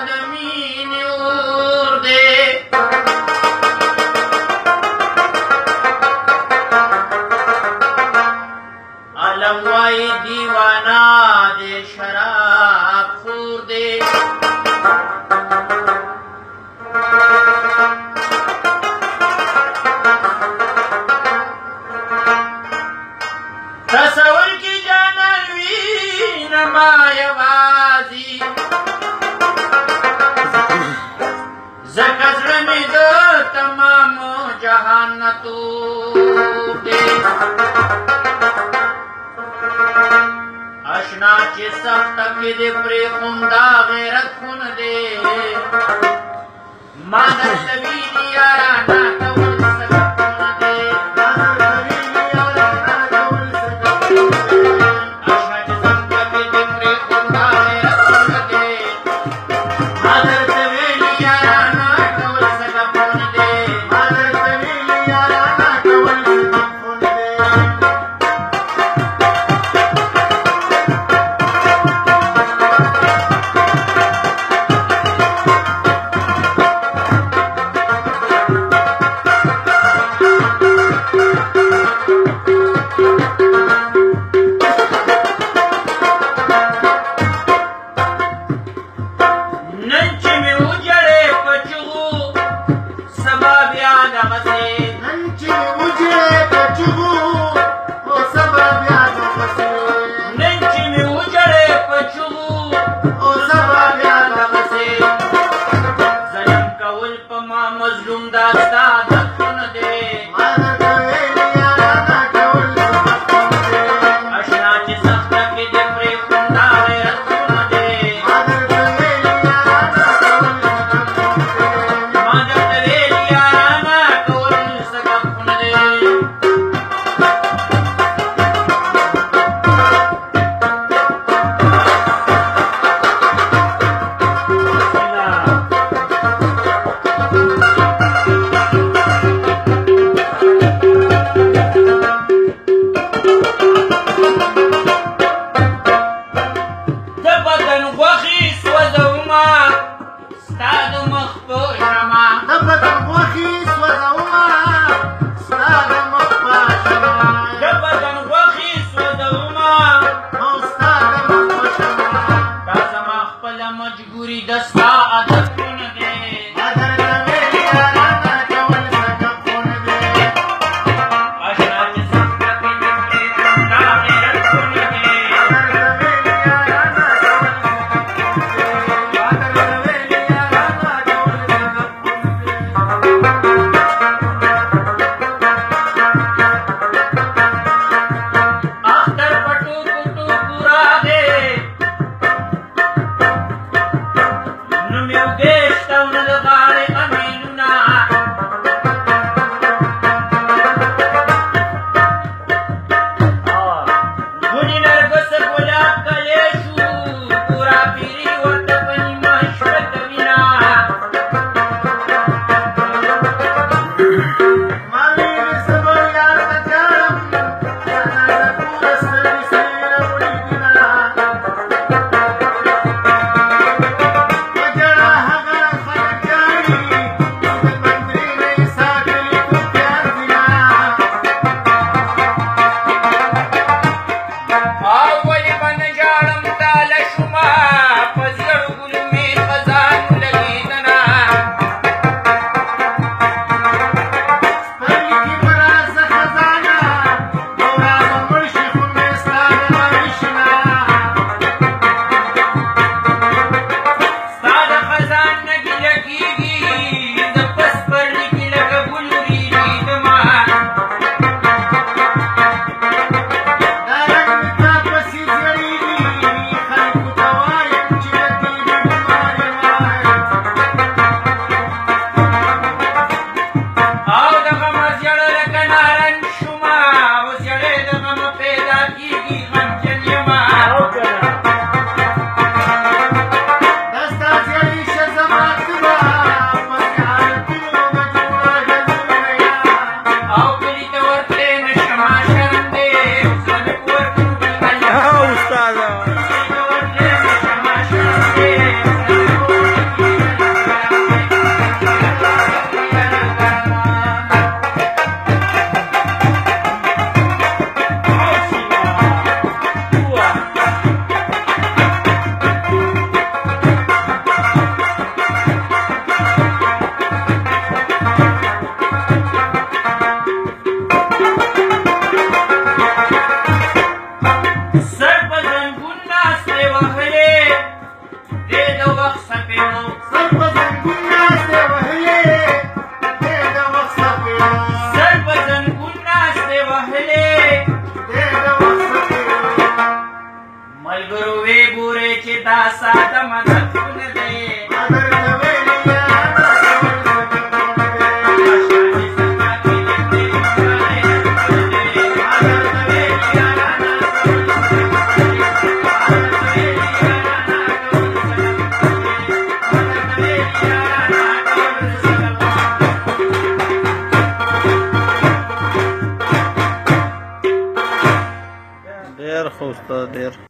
د مینې اور دی علم وای دیوانا د شراب خور دی تصور کی جانان وی نما یوازی زکه زړه مې د تمام جهان نه تور دی اشنا چې سخته کې دې پرېښوم دا غیرت خون دی ما درته ویلي یارانه کول سبقونه دی meu Deus. وخت سپېړو سر په زنګون ناستې وهلې دې د وخت سپېړو سر په زنګون ناستې وهلې دې د وخت سپېړو ملګرو وې ګورې چې دا ساده مددونه دی ما درته ویلي یاره ډېر ښه استاد ډېر